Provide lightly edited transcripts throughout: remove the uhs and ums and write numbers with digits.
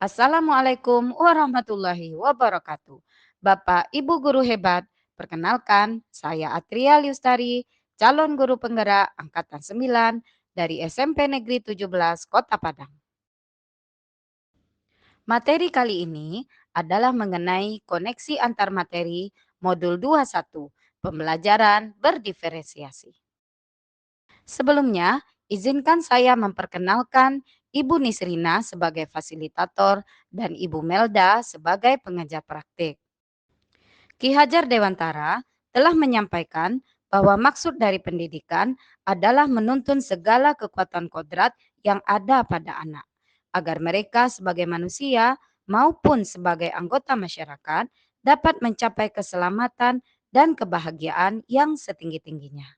Assalamualaikum warahmatullahi wabarakatuh. Bapak Ibu guru hebat, perkenalkan saya Atria Liustari, calon guru penggerak angkatan 9 dari SMP Negeri 17 Kota Padang. Materi kali ini adalah mengenai koneksi antar materi modul 21, pembelajaran berdiferensiasi. Sebelumnya, izinkan saya memperkenalkan Ibu Nisrina sebagai fasilitator dan Ibu Melda sebagai pengajar praktik. Ki Hajar Dewantara telah menyampaikan bahwa maksud dari pendidikan adalah menuntun segala kekuatan kodrat yang ada pada anak, agar mereka sebagai manusia maupun sebagai anggota masyarakat dapat mencapai keselamatan dan kebahagiaan yang setinggi-tingginya.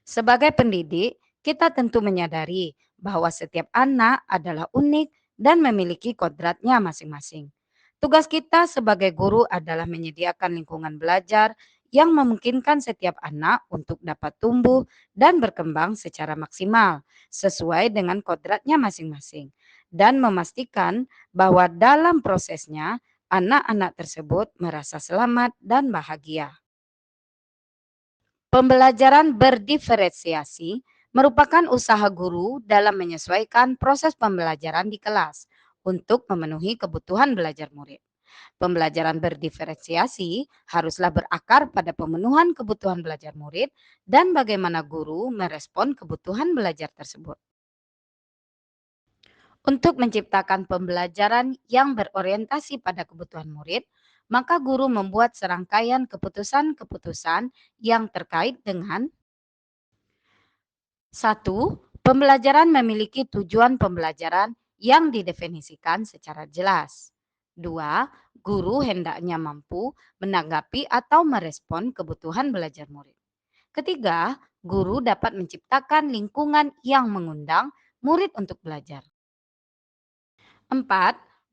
Sebagai pendidik, kita tentu menyadari bahwa setiap anak adalah unik dan memiliki kodratnya masing-masing. Tugas kita sebagai guru adalah menyediakan lingkungan belajar yang memungkinkan setiap anak untuk dapat tumbuh dan berkembang secara maksimal sesuai dengan kodratnya masing-masing, dan memastikan bahwa dalam prosesnya anak-anak tersebut merasa selamat dan bahagia. Pembelajaran berdiferensiasi merupakan usaha guru dalam menyesuaikan proses pembelajaran di kelas untuk memenuhi kebutuhan belajar murid. Pembelajaran berdiferensiasi haruslah berakar pada pemenuhan kebutuhan belajar murid dan bagaimana guru merespon kebutuhan belajar tersebut. Untuk menciptakan pembelajaran yang berorientasi pada kebutuhan murid, maka guru membuat serangkaian keputusan-keputusan yang terkait dengan: 1. Pembelajaran memiliki tujuan pembelajaran yang didefinisikan secara jelas. 2. Guru hendaknya mampu menanggapi atau merespon kebutuhan belajar murid. Ketiga, guru dapat menciptakan lingkungan yang mengundang murid untuk belajar. 4.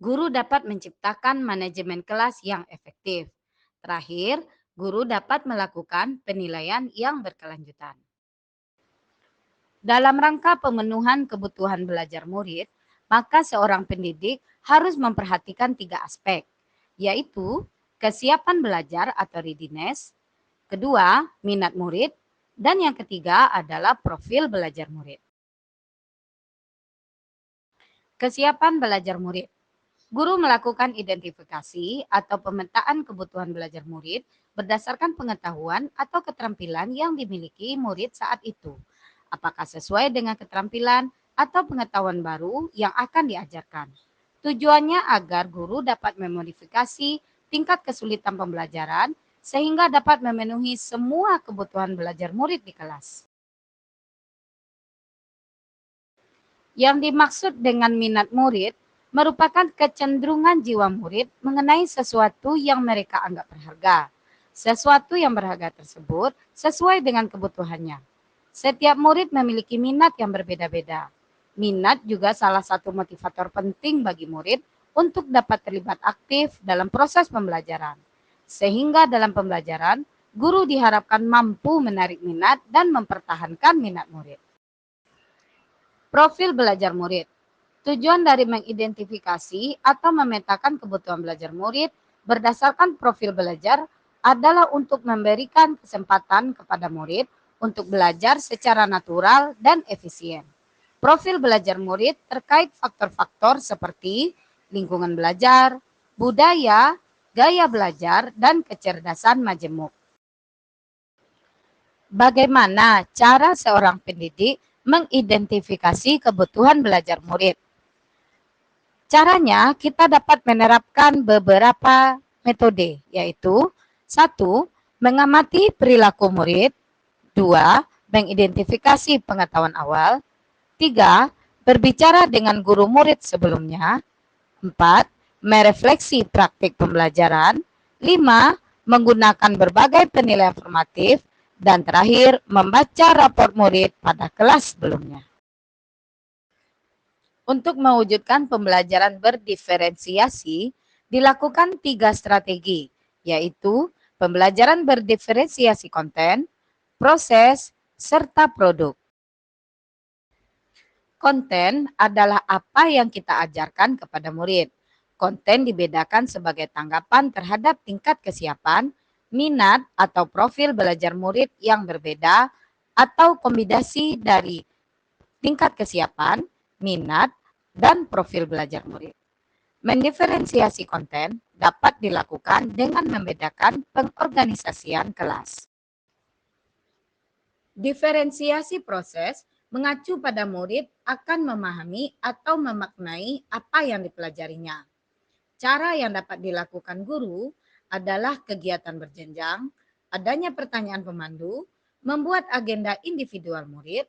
Guru dapat menciptakan manajemen kelas yang efektif. Terakhir, guru dapat melakukan penilaian yang berkelanjutan. Dalam rangka pemenuhan kebutuhan belajar murid, maka seorang pendidik harus memperhatikan 3 aspek, yaitu kesiapan belajar atau readiness, kedua, minat murid, dan yang ketiga adalah profil belajar murid. Kesiapan belajar murid. Guru melakukan identifikasi atau pemetaan kebutuhan belajar murid berdasarkan pengetahuan atau keterampilan yang dimiliki murid saat itu. Apakah sesuai dengan keterampilan atau pengetahuan baru yang akan diajarkan. Tujuannya agar guru dapat memodifikasi tingkat kesulitan pembelajaran sehingga dapat memenuhi semua kebutuhan belajar murid di kelas. Yang dimaksud dengan minat murid merupakan kecenderungan jiwa murid mengenai sesuatu yang mereka anggap berharga. Sesuatu yang berharga tersebut sesuai dengan kebutuhannya. Setiap murid memiliki minat yang berbeda-beda. Minat juga salah satu motivator penting bagi murid untuk dapat terlibat aktif dalam proses pembelajaran. Sehingga dalam pembelajaran, guru diharapkan mampu menarik minat dan mempertahankan minat murid. Profil belajar murid. Tujuan dari mengidentifikasi atau memetakan kebutuhan belajar murid berdasarkan profil belajar adalah untuk memberikan kesempatan kepada murid untuk belajar secara natural dan efisien. Profil belajar murid terkait faktor-faktor seperti lingkungan belajar, budaya, gaya belajar, dan kecerdasan majemuk. Bagaimana cara seorang pendidik mengidentifikasi kebutuhan belajar murid? Caranya, kita dapat menerapkan beberapa metode, yaitu 1. Mengamati perilaku murid. 2. Mengidentifikasi pengetahuan awal. 3. Berbicara dengan guru murid sebelumnya. 4. Merefleksi praktik pembelajaran. 5. Menggunakan berbagai penilaian formatif. Dan terakhir, membaca rapor murid pada kelas sebelumnya. Untuk mewujudkan pembelajaran berdiferensiasi, dilakukan 3 strategi, yaitu pembelajaran berdiferensiasi konten, proses, serta produk. Konten adalah apa yang kita ajarkan kepada murid. Konten dibedakan sebagai tanggapan terhadap tingkat kesiapan, minat, atau profil belajar murid yang berbeda, atau kombinasi dari tingkat kesiapan, minat, dan profil belajar murid. Mendiferensiasi konten dapat dilakukan dengan membedakan pengorganisasian kelas. Diferensiasi proses mengacu pada murid akan memahami atau memaknai apa yang dipelajarinya. Cara yang dapat dilakukan guru adalah kegiatan berjenjang, adanya pertanyaan pemandu, membuat agenda individual murid,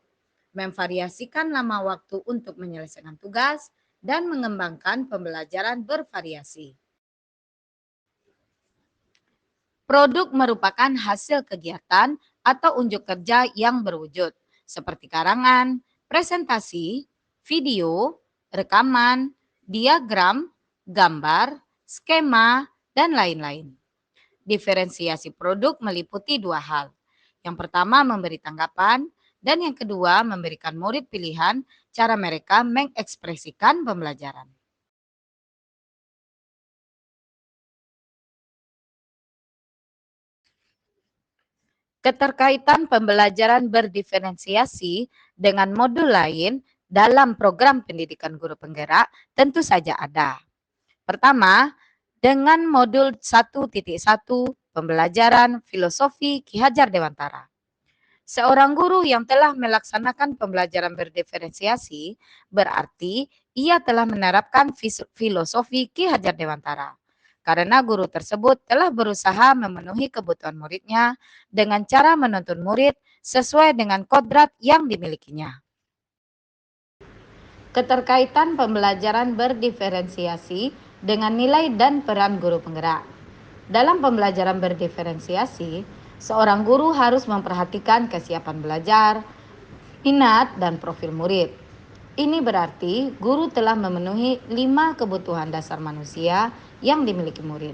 memvariasikan lama waktu untuk menyelesaikan tugas, dan mengembangkan pembelajaran bervariasi. Produk merupakan hasil kegiatan atau unjuk kerja yang berwujud, seperti karangan, presentasi, video, rekaman, diagram, gambar, skema, dan lain-lain. Diferensiasi produk meliputi dua hal. Yang pertama memberi tanggapan, dan yang kedua memberikan murid pilihan cara mereka mengekspresikan pembelajaran. Keterkaitan pembelajaran berdiferensiasi dengan modul lain dalam program pendidikan guru penggerak tentu saja ada. Pertama, dengan modul 1.1 pembelajaran filosofi Ki Hajar Dewantara. Seorang guru yang telah melaksanakan pembelajaran berdiferensiasi berarti ia telah menerapkan filosofi Ki Hajar Dewantara. Karena guru tersebut telah berusaha memenuhi kebutuhan muridnya dengan cara menuntun murid sesuai dengan kodrat yang dimilikinya. Keterkaitan pembelajaran berdiferensiasi dengan nilai dan peran guru penggerak. Dalam pembelajaran berdiferensiasi, seorang guru harus memperhatikan kesiapan belajar, minat, dan profil murid. Ini berarti guru telah memenuhi 5 kebutuhan dasar manusia yang dimiliki murid.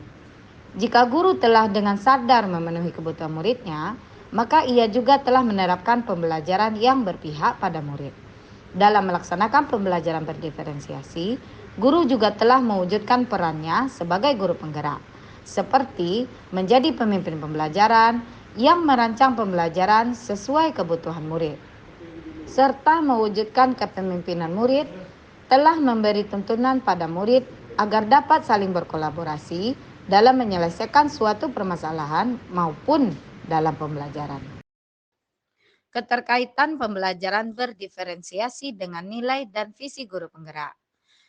Jika guru telah dengan sadar memenuhi kebutuhan muridnya, maka ia juga telah menerapkan pembelajaran yang berpihak pada murid. Dalam melaksanakan pembelajaran berdiferensiasi, guru juga telah mewujudkan perannya sebagai guru penggerak, seperti menjadi pemimpin pembelajaran yang merancang pembelajaran sesuai kebutuhan murid, serta mewujudkan kepemimpinan murid, telah memberi tuntunan pada murid agar dapat saling berkolaborasi dalam menyelesaikan suatu permasalahan maupun dalam pembelajaran. Keterkaitan pembelajaran berdiferensiasi dengan nilai dan visi guru penggerak.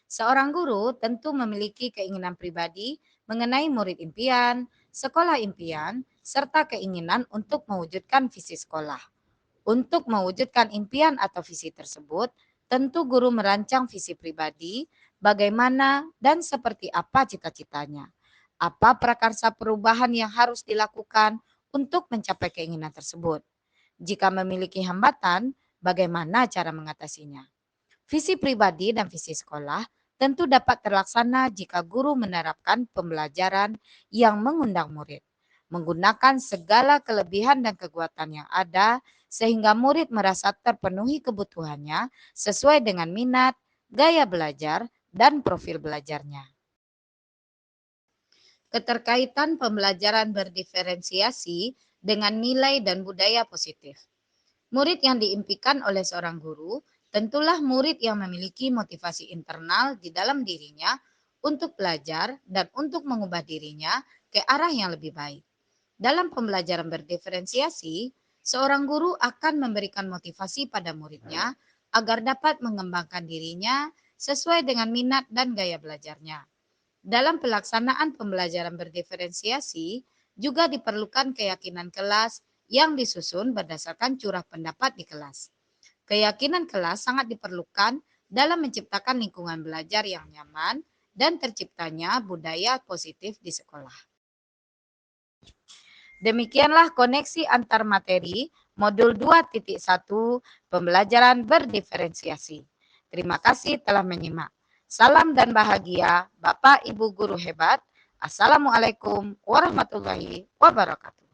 Seorang guru tentu memiliki keinginan pribadi mengenai murid impian, sekolah impian, serta keinginan untuk mewujudkan visi sekolah. Untuk mewujudkan impian atau visi tersebut, tentu guru merancang visi pribadi, bagaimana dan seperti apa cita-citanya. Apa prakarsa perubahan yang harus dilakukan untuk mencapai keinginan tersebut. Jika memiliki hambatan, bagaimana cara mengatasinya. Visi pribadi dan visi sekolah tentu dapat terlaksana jika guru menerapkan pembelajaran yang mengundang murid, menggunakan segala kelebihan dan kekuatan yang ada sehingga murid merasa terpenuhi kebutuhannya sesuai dengan minat, gaya belajar, dan profil belajarnya. Keterkaitan pembelajaran berdiferensiasi dengan nilai dan budaya positif. Murid yang diimpikan oleh seorang guru tentulah murid yang memiliki motivasi internal di dalam dirinya untuk belajar dan untuk mengubah dirinya ke arah yang lebih baik. Dalam pembelajaran berdiferensiasi, seorang guru akan memberikan motivasi pada muridnya agar dapat mengembangkan dirinya sesuai dengan minat dan gaya belajarnya. Dalam pelaksanaan pembelajaran berdiferensiasi, juga diperlukan keyakinan kelas yang disusun berdasarkan curah pendapat di kelas. Keyakinan kelas sangat diperlukan dalam menciptakan lingkungan belajar yang nyaman dan terciptanya budaya positif di sekolah. Demikianlah koneksi antar materi modul 2.1 pembelajaran berdiferensiasi. Terima kasih telah menyimak. Salam dan bahagia Bapak Ibu guru hebat. Assalamualaikum warahmatullahi wabarakatuh.